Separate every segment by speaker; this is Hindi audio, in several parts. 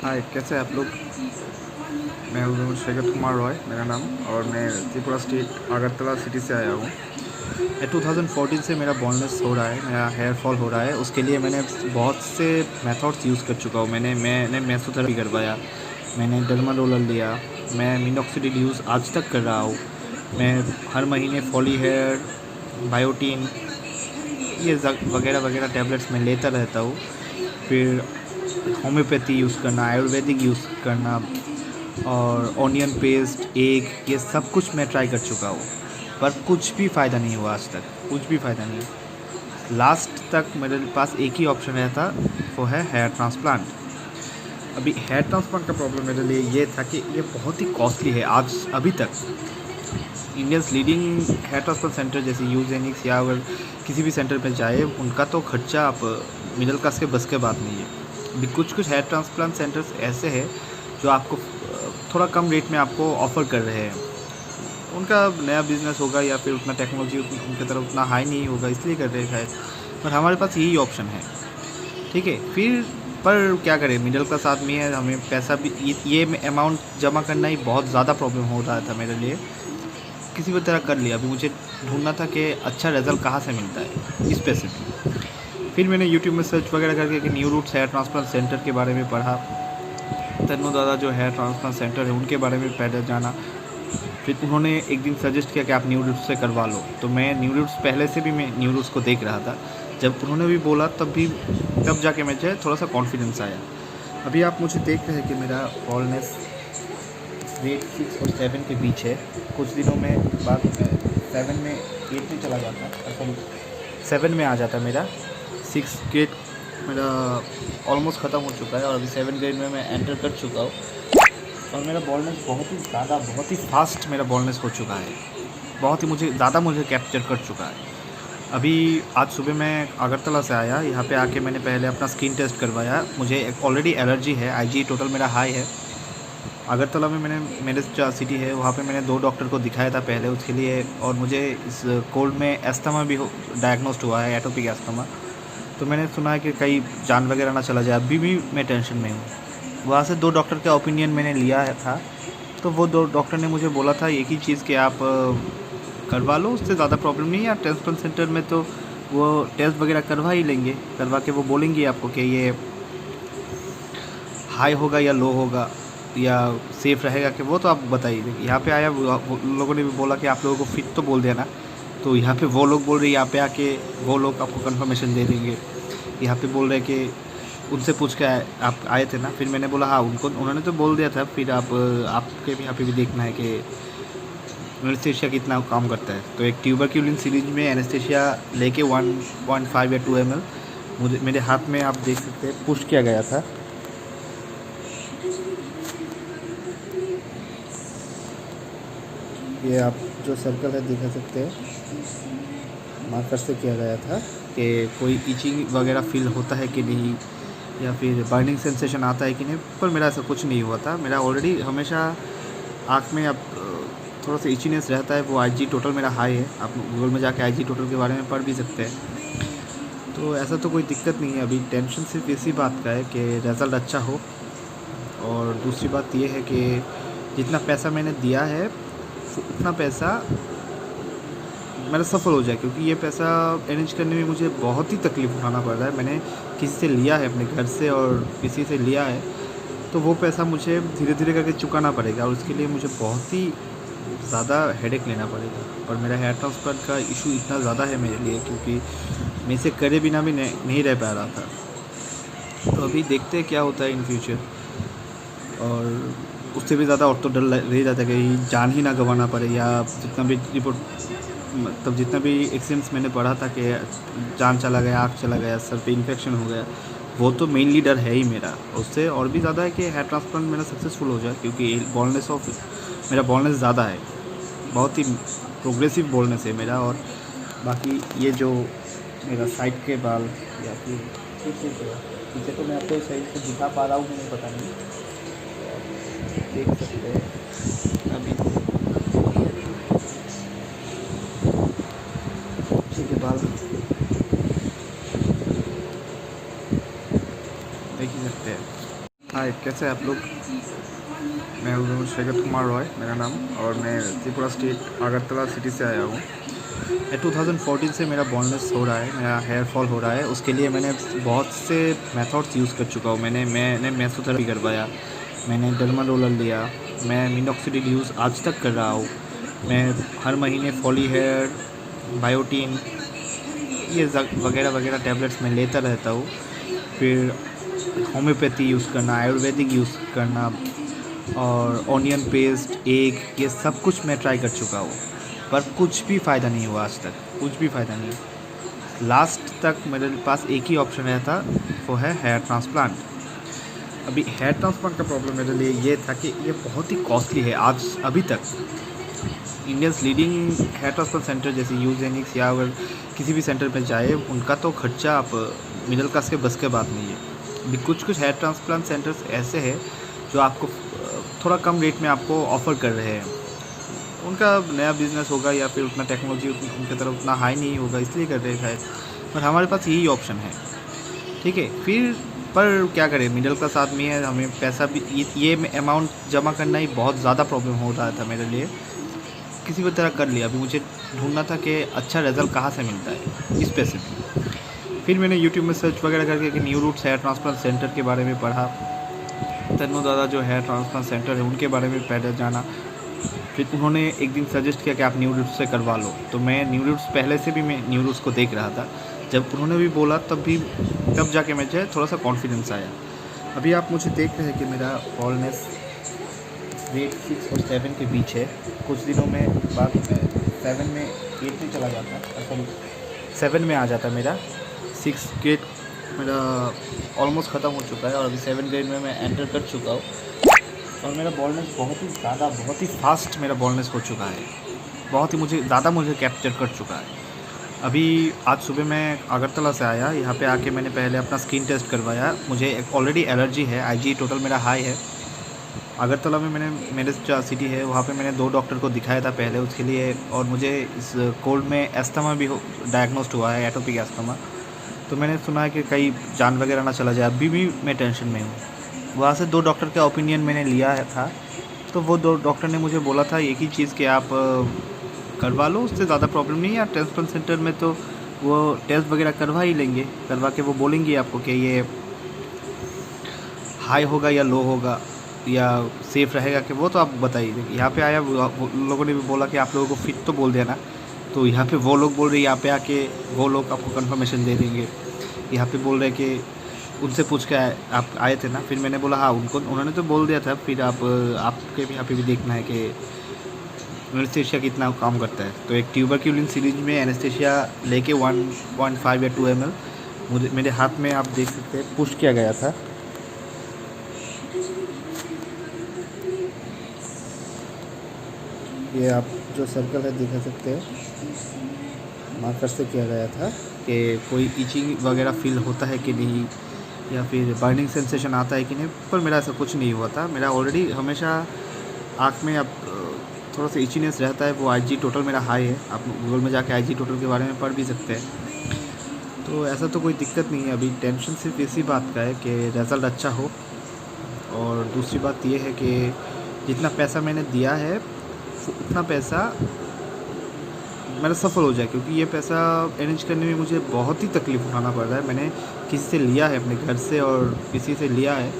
Speaker 1: हाय, कैसे हैं आप लोग। मैं हूँ शेखर कुमार रॉय मेरा नाम, और मैं त्रिपुरा स्टेट अगरतला सिटी से आया हूँ। मैं 2014 से मेरा बॉल्डनेस हो रहा है, मेरा हेयर फॉल हो रहा है। उसके लिए मैंने बहुत से मेथड्स यूज़ कर चुका हूँ। मैंने मेसोथेरेपी करवाया, मैंने डर्मा रोलर लिया, मैं मिनॉक्सिडिल यूज़ आज तक कर रहा हूँ। मैं हर महीने फॉली हेयर, बायोटीन, ये वगैरह वगैरह टैबलेट्स मैं लेता रहता हूँ। फिर होम्योपैथी यूज़ करना, आयुर्वेदिक यूज़ करना, और ऑनियन पेस्ट, एग, ये सब कुछ मैं ट्राई कर चुका हूँ, पर कुछ भी फ़ायदा नहीं हुआ आज तक, कुछ भी फ़ायदा नहीं। लास्ट तक मेरे पास एक ही ऑप्शन रहता, वो है हेयर ट्रांसप्लांट। अभी हेयर ट्रांसप्लांट का प्रॉब्लम मेरे लिए ये था कि ये बहुत ही कॉस्टली है। आज अभी तक Indians leading hair transplant centre जैसे यूजेनिक्स या अगर किसी भी सेंटर पे जाए, उनका तो खर्चा आप मिडिल क्लास के बस के बात नहीं है। अभी कुछ कुछ हेयर ट्रांसप्लांट सेंटर्स ऐसे हैं जो आपको थोड़ा कम रेट में आपको ऑफ़र कर रहे हैं। उनका नया बिज़नेस होगा या फिर उतना टेक्नोलॉजी उनकी तरफ उतना हाई नहीं होगा, इसलिए कर रहे हैं शायद। पर हमारे पास यही ऑप्शन है, ठीक है। फिर पर क्या करें, मिडिल क्लास आदमी है, हमें पैसा भी ये अमाउंट जमा करना ही बहुत ज़्यादा प्रॉब्लम हो रहा था मेरे लिए। किसी भी तरह कर लिया। अभी मुझे ढूंढना था कि अच्छा रिज़ल्ट कहाँ से मिलता है स्पेसिफिक। फिर मैंने यूट्यूब में सर्च वगैरह करके कि New Roots hair transplant centre के बारे में पढ़ा। तन्नू दादा जो हेयर ट्रांसप्लांट सेंटर है उनके बारे में पहले जाना। फिर उन्होंने एक दिन सजेस्ट किया कि आप न्यू रूट्स से करवा लो। तो मैं न्यू रूट्स पहले से भी मैं न्यू रूट्स को देख रहा था। जब उन्होंने भी बोला तब जाके मुझे थोड़ा सा कॉन्फिडेंस आया। अभी आप मुझे देख रहे हैं कि मेरा बॉल्डनेस रेट 6 और 7 के बीच है। कुछ दिनों में बाद 7 में 8 में चला जाता, सॉरी 7 में आ जाता मेरा। 6 ग्रेड मेरा ऑलमोस्ट ख़त्म हो चुका है और अभी 7 ग्रेड में मैं एंटर कर चुका हूँ। और मेरा बॉल्डनेस बहुत ही फास्ट मेरा बॉल्डनेस हो चुका है। बहुत ही मुझे कैप्चर कर चुका है। अभी आज सुबह मैं अगरतला से आया, यहाँ पे आके मैंने पहले अपना स्किन टेस्ट करवाया। मुझे ऑलरेडी एलर्जी है, आईजी टोटल मेरा हाई है। अगरतला में मेरे जो सिटी है वहाँ पे मैंने 2 डॉक्टर को दिखाया था पहले उसके लिए, और मुझे इस कोल्ड में एस्थमा भी डायग्नोस्ड हुआ है, एटोपिक एस्थमा। तो मैंने सुना है कि कहीं जान वगैरह ना चला जाए। अभी भी मैं टेंशन में हूँ। वहाँ से 2 डॉक्टर का ओपिनियन मैंने लिया था। तो वो 2 डॉक्टर ने मुझे बोला था एक ही चीज़ कि आप करवा लो, उससे ज़्यादा प्रॉब्लम नहीं है। आप ट्रांसप्लांट सेंटर में तो वो टेस्ट वगैरह करवा ही लेंगे, करवा के वो बोलेंगे आपको कि ये हाई होगा या लो होगा या सेफ़ रहेगा, कि वो तो आप बताइए। यहाँ पे आया वो लोगों ने भी बोला कि आप लोगों को फिट तो बोल देना। तो यहाँ पे वो लोग बोल रहे हैं, यहाँ पे आके वो लोग आपको कंफर्मेशन दे देंगे। यहाँ पे बोल रहे हैं कि उनसे पूछ के आप आए थे ना। फिर मैंने बोला हाँ, उन्होंने तो बोल दिया था। फिर आपके भी यहाँ पे भी देखना है कि एनेस्थीसिया कितना काम करता है। तो एक ट्यूबरक्यूलिन सीरीज में एनेस्थीसिया लेके 1.5 या 2 ml मेरे हाथ में आप देख सकते हैं पुश किया गया था। ये आप जो सर्कल है दिखा सकते हैं, मार्कर से किया गया था कि कोई इचिंग वगैरह फील होता है कि नहीं, या फिर बर्निंग सेंसेशन आता है कि नहीं। पर मेरा ऐसा कुछ नहीं हुआ था। मेरा ऑलरेडी हमेशा आँख में अब थोड़ा सा इचीनेस रहता है। वो आईजी टोटल मेरा हाई है, आप गूगल में जाके आईजी टोटल के बारे में पढ़ भी सकते हैं। तो ऐसा तो कोई दिक्कत नहीं है। अभी टेंशन सिर्फ इसी बात का है कि रिज़ल्ट अच्छा हो, और दूसरी बात ये है कि जितना पैसा मैंने दिया है उतना पैसा मेरा सफल हो जाए, क्योंकि ये पैसा अरेंज करने में मुझे बहुत ही तकलीफ़ उठाना पड़ रहा है। मैंने किसी से लिया है, अपने घर से और किसी से लिया है, तो वो पैसा मुझे धीरे धीरे करके चुकाना पड़ेगा, और उसके लिए मुझे बहुत ही ज़्यादा हेडेक लेना पड़ेगा। पर मेरा हेयर ट्रांसप्लांट का इशू इतना ज़्यादा है मेरे लिए, क्योंकि मैं इसे करे बिना भी नहीं रह पा रहा था। तो अभी देखते हैं क्या होता है इन फ्यूचर। और उससे भी ज़्यादा और तो डर रह जाता है कि जान ही ना गंवाना पड़े, या जितना भी रिपोर्ट मतलब जितना भी एक्सीडेंट्स मैंने पढ़ा था कि जान चला गया, आँख चला गया, सर पे इन्फेक्शन हो गया, वो तो मेनली डर है ही मेरा। उससे और भी ज़्यादा है कि हेयर ट्रांसप्लांट मेरा सक्सेसफुल हो जाए, क्योंकि मेरा बॉल्डनेस ज़्यादा है, बहुत ही प्रोग्रेसिव बॉल्डनेस है मेरा। और बाकी ये जो मेरा साइड के बाल या फिर पीछे तो मैं आपको सही से दिखा पा रहा हूँ, मुझे पता नहीं, देख सकते हैं अभी पीछे के बाल देख ही सकते हैं। हाय, कैसे हैं आप लोग। मैं हूँ शेखर कुमार रॉय मेरा नाम, और मैं त्रिपुरा स्टेट अगरतला सिटी से आया हूँ। 2014 से मेरा बॉल्डनेस हो रहा है, मेरा हेयर फॉल हो रहा है। उसके लिए मैंने बहुत से मेथड्स यूज़ कर चुका हूँ। मैंने मेसोथेरेपी करवाया, मैंने डर्मा रोलर लिया, मैं मिनॉक्सिडिल यूज़ आज तक कर रहा हूँ। मैं हर महीने फॉली हेयर, बायोटीन, ये वगैरह वगैरह टैबलेट्स मैं लेता रहता हूँ। फिर होम्योपैथी यूज़ करना, आयुर्वेदिक यूज़ करना, और ऑनियन पेस्ट, एग, ये सब कुछ मैं ट्राई कर चुका हूँ, पर कुछ भी फ़ायदा नहीं हुआ आज तक, कुछ भी फ़ायदा नहीं। लास्ट तक मेरे पास एक ही ऑप्शन रहता, वो है हेयर ट्रांसप्लांट। अभी हेयर ट्रांसप्लांट का प्रॉब्लम मेरे लिए ये था कि ये बहुत ही कॉस्टली है। आज अभी तक Indians leading hair transplant centre जैसे यूजेनिक्स या अगर किसी भी सेंटर में जाए, उनका तो खर्चा आप मिडिल क्लास के बस के बात नहीं है। अभी कुछ हेयर ट्रांसप्लांट सेंटर्स ऐसे हैं जो आपको थोड़ा कम रेट में आपको ऑफ़र कर रहे हैं। उनका नया बिज़नेस होगा या फिर उतना टेक्नोलॉजी उनकी तरफ उतना हाई नहीं होगा, इसलिए कर रहे हैं शायद। पर हमारे पास यही ऑप्शन है, ठीक है। फिर पर क्या करें, मिडिल क्लास आदमी है, हमें पैसा भी ये अमाउंट जमा करना ही बहुत ज़्यादा प्रॉब्लम हो रहा था मेरे लिए। किसी भी तरह कर लिया। अभी मुझे ढूंढना था कि अच्छा रिज़ल्ट कहाँ से मिलता है इस पैसे में। फिर मैंने यूट्यूब में सर्च वगैरह करके कि New Roots hair transplant centre के बारे में पढ़ा। तन्नू दादा जो हेयर ट्रांसप्लांट सेंटर है उनके बारे में पहले जाना। फिर उन्होंने एक दिन सजेस्ट किया कि आप न्यू रूट्स से करवा लो। तो मैं न्यू रूट्स पहले से भी मैं न्यू रूट्स को देख रहा था। जब उन्होंने भी बोला तब जाके मुझे थोड़ा सा कॉन्फिडेंस आया। अभी आप मुझे देख रहे हैं कि मेरा बॉल्डनेस वेट 6 और 7 के बीच है। कुछ दिनों में बाद 7 में 8 में चला जाता, सॉरी 7 में आ जाता मेरा। 6 ग्रेड मेरा ऑलमोस्ट ख़त्म हो चुका है और अभी 7 ग्रेड में मैं एंटर कर चुका हूँ। और मेरा बॉल्डनेस बहुत ही फास्ट मेरा बॉल्डनेस हो चुका है, बहुत ही मुझे कैप्चर कर चुका है। अभी आज सुबह मैं अगरतला से आया, यहाँ पे आके मैंने पहले अपना स्किन टेस्ट करवाया। मुझे ऑलरेडी एलर्जी है, IgE टोटल मेरा हाई है। अगरतला में मेरे जो सिटी है वहाँ पे मैंने 2 डॉक्टर को दिखाया था पहले उसके लिए, और मुझे इस कोल्ड में एस्थमा भी डायग्नोस्ड हुआ है, एटोपिक एस्थमा। तो मैंने सुना है कि कहीं जान वगैरह ना चला जाए, अभी भी मैं टेंशन में हूँ। वहाँ से 2 डॉक्टर का ओपिनियन मैंने लिया था, तो वो 2 डॉक्टर ने मुझे बोला था एक ही चीज़ कि आप करवा लो, उससे ज़्यादा प्रॉब्लम नहीं है। या ट्रांसप्लांट सेंटर में तो वो टेस्ट वगैरह करवा ही लेंगे, करवा के वो बोलेंगे आपको कि ये हाई होगा या लो होगा या सेफ़ रहेगा, कि वो तो आप बताइए। यहाँ पे आया वो लोगों ने भी बोला कि आप लोगों को फिट तो बोल देना, तो यहाँ पे वो लोग बोल रहे हैं यहाँ पे आके वो लोग आपको कंफर्मेशन दे देंगे। यहाँ पे बोल रहे हैं कि उनसे पूछ के आप आए थे ना। फिर मैंने बोला हाँ, उन्होंने तो बोल दिया था। फिर आपके भी यहाँ पे भी देखना है कि एनेस्थेशिया कितना काम करता है। तो एक ट्यूबरक्यूलिन सीरीज में एनेस्थेशिया लेके 1.5 या 2 ml मेरे हाथ में आप देख सकते हैं पुश किया गया था। ये आप जो सर्कल है दिखा सकते हैं, मार्कर से किया गया था कि कोई इचिंग वगैरह फील होता है कि नहीं, या फिर बर्निंग सेंसेशन आता है कि नहीं। पर मेरा ऐसा कुछ नहीं हुआ था। मेरा ऑलरेडी हमेशा आँख में अब थोड़ा सा इचीनेस रहता है। वो IgE टोटल मेरा हाई है, आप गूगल में जाके IgE टोटल के बारे में पढ़ भी सकते हैं। तो ऐसा तो कोई दिक्कत नहीं है। अभी टेंशन सिर्फ इसी बात का है कि रिज़ल्ट अच्छा हो, और दूसरी बात ये है कि जितना पैसा मैंने दिया है उतना पैसा मेरा सफल हो जाए, क्योंकि ये पैसा अरेंज करने में मुझे बहुत ही तकलीफ़ उठाना पड़ रहा है। मैंने किसी से लिया है, अपने घर से और किसी से लिया है,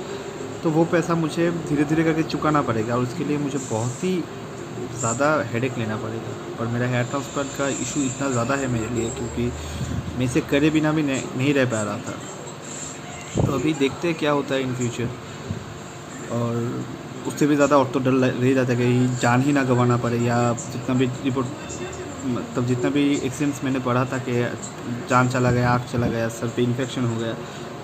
Speaker 1: तो वो पैसा मुझे धीरे धीरे करके चुकाना पड़ेगा, और उसके लिए मुझे बहुत ही ज़्यादा हेडेक लेना पड़ेगा। और मेरा हेयर ट्रांसप्लांट का इशू इतना ज़्यादा है मेरे लिए, क्योंकि मैं इसे करे बिना भी नहीं रह पा रहा था। तो अभी देखते हैं क्या होता है इन फ्यूचर। और उससे भी ज़्यादा और तो डर रह जाता है कि जान ही ना गंवाना पड़े, या जितना भी रिपोर्ट मतलब जितना भी एक्सीडेंट्स मैंने पढ़ा था कि जान चला गया, आँख चला गया, सर पे इन्फेक्शन हो गया,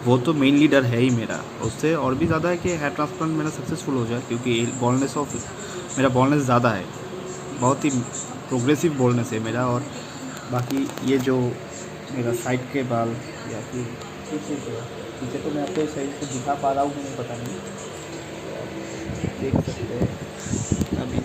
Speaker 1: वो तो मेनली डर है ही मेरा। उससे और भी ज़्यादा है कि हेयर ट्रांसप्लांट मेरा सक्सेसफुल हो जाए, क्योंकि मेरा बॉल्डनेस ज़्यादा है, बहुत ही प्रोग्रेसिव बॉल्डनेस है मेरा। और बाकी ये जो मेरा साइड के बाल या फिर पीछे तो मैं आपको सही से दिखा पा रहा हूँ कि नहीं पता नहीं, देख सकते हैं अभी